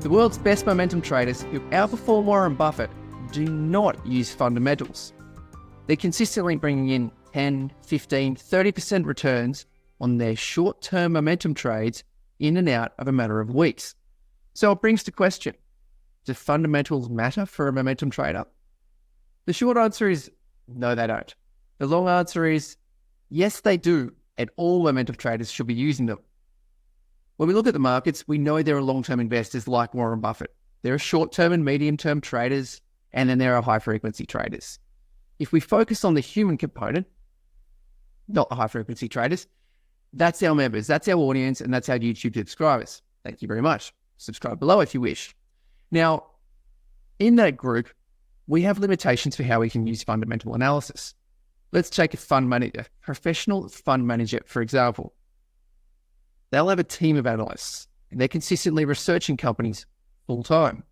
The world's best momentum traders who outperform Warren Buffett do not use fundamentals. They're consistently bringing in 10, 15, 30% returns on their short-term momentum trades in and out of a matter of weeks. So it brings to question, do fundamentals matter for a momentum trader? The short answer is no, they don't. The long answer is yes, they do, and all momentum traders should be using them. When we look at the markets, we know there are long-term investors like Warren Buffett. There are short-term and medium-term traders, and then there are high-frequency traders. If we focus on the human component, not the high-frequency traders, that's our members, that's our audience, and that's our YouTube subscribers. Thank you very much. Subscribe below if you wish. Now, in that group, we have limitations for how we can use fundamental analysis. Let's take a fund manager, professional fund manager, for example. They'll have a team of analysts, and they're consistently researching companies full-time.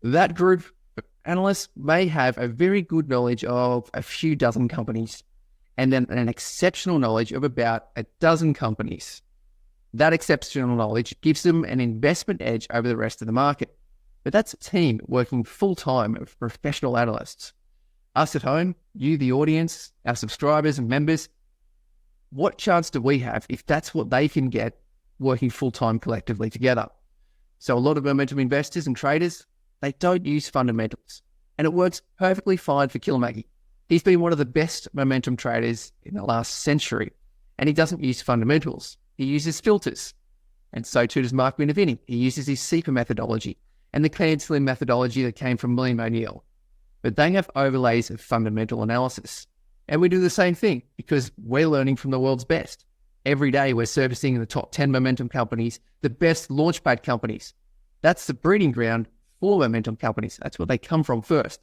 That group of analysts may have a very good knowledge of a few dozen companies, and then an exceptional knowledge of about a dozen companies. That exceptional knowledge gives them an investment edge over the rest of the market. But that's a team working full-time of professional analysts. Us at home, you, the audience, our subscribers and members, what chance do we have if that's what they can get working full-time collectively together? So a lot of momentum investors and traders, they don't use fundamentals. And it works perfectly fine for Kilmaggy. He's been one of the best momentum traders in the last century. And he doesn't use fundamentals. He uses filters. And so too does Mark Minervini. He uses his SEPA methodology and the CleanSlim methodology that came from William O'Neill. But they have overlays of fundamental analysis. And we do the same thing because we're learning from the world's best. Every day we're servicing the top 10 momentum companies, the best launchpad companies. That's the breeding ground for momentum companies. That's where they come from first.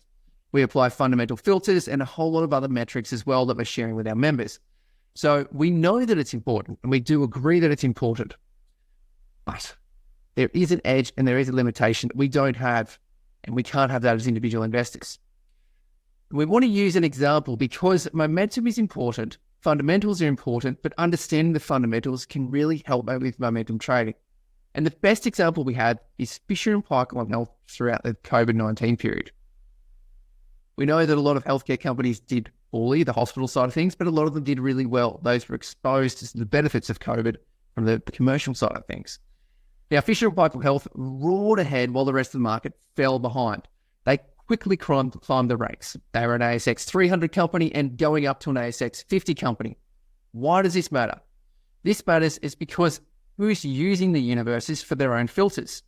We apply fundamental filters and a whole lot of other metrics as well that we're sharing with our members. So we know that it's important and we do agree that it's important. But there is an edge and there is a limitation that we don't have, and we can't have that as individual investors. We want to use an example because momentum is important, fundamentals are important, but understanding the fundamentals can really help with momentum trading. And the best example we have is Fisher & Paykel Health throughout the COVID-19 period. We know that a lot of healthcare companies did poorly, the hospital side of things, but a lot of them did really well. Those were exposed to the benefits of COVID from the commercial side of things. Now, Fisher & Paykel Health roared ahead while the rest of the market fell behind. They quickly climbed the ranks. They were an ASX 300 company and going up to an ASX 50 company. Why does this matter? This matters is because who's using the universes for their own filters.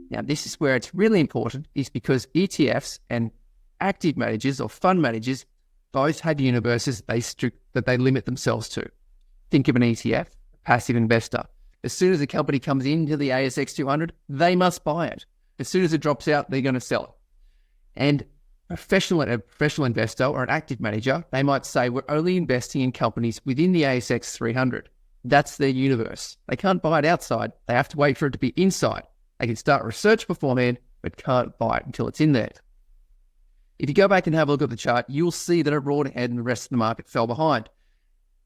Now, this is where it's really important, is because ETFs and active managers or fund managers both have universes that they limit themselves to. Think of an ETF, a passive investor. As soon as a company comes into the ASX 200, they must buy it. As soon as it drops out, they're going to sell it. And a professional investor or an active manager, they might say, we're only investing in companies within the ASX 300. That's their universe. They can't buy it outside. They have to wait for it to be inside. They can start research beforehand, but can't buy it until it's in there. If you go back and have a look at the chart, you'll see that it roared ahead and the rest of the market fell behind.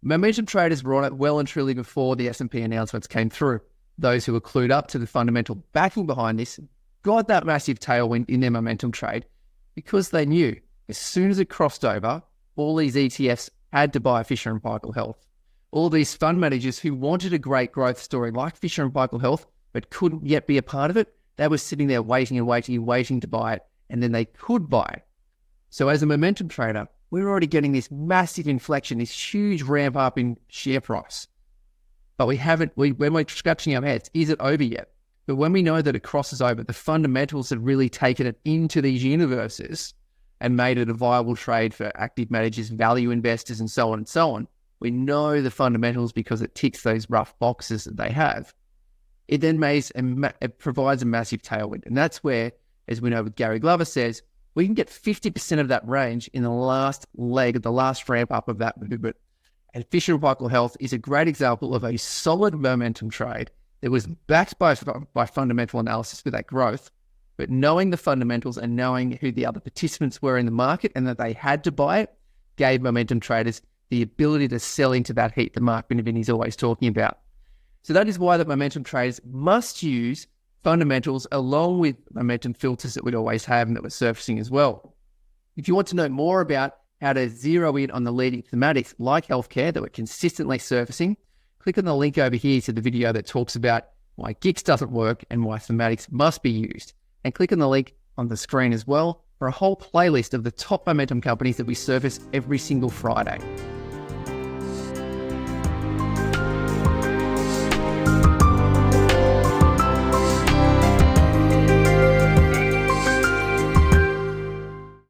Momentum traders were on it well and truly before the S&P announcements came through. Those who were clued up to the fundamental backing behind this got that massive tailwind in their momentum trade because they knew as soon as it crossed over, all these ETFs had to buy Fisher & Paykel Health. All these fund managers who wanted a great growth story like Fisher & Paykel Health but couldn't yet be a part of it, they were sitting there waiting to buy it, and then they could buy it. So as a momentum trader, we're already getting this massive inflection, this huge ramp up in share price. But when we're scratching our heads, is it over yet? But when we know that it crosses over, the fundamentals have really taken it into these universes and made it a viable trade for active managers, value investors, and so on, we know the fundamentals because it ticks those rough boxes that they have. It then it provides a massive tailwind. And that's where, as we know with Gary Glover says, we can get 50% of that range in the last leg, the last ramp up of that movement. And Fisher & Paykel Health is a great example of a solid momentum trade that was backed by fundamental analysis with that growth, but knowing the fundamentals and knowing who the other participants were in the market and that they had to buy it gave momentum traders the ability to sell into that heat that Mark Minervini is always talking about. So that is why the momentum traders must use fundamentals along with momentum filters that we'd always have and that we're surfacing as well. If you want to know more about how to zero in on the leading thematics like healthcare that we're consistently surfacing, click on the link over here to the video that talks about why GICS doesn't work and why thematics must be used. And click on the link on the screen as well for a whole playlist of the top momentum companies that we surface every single Friday.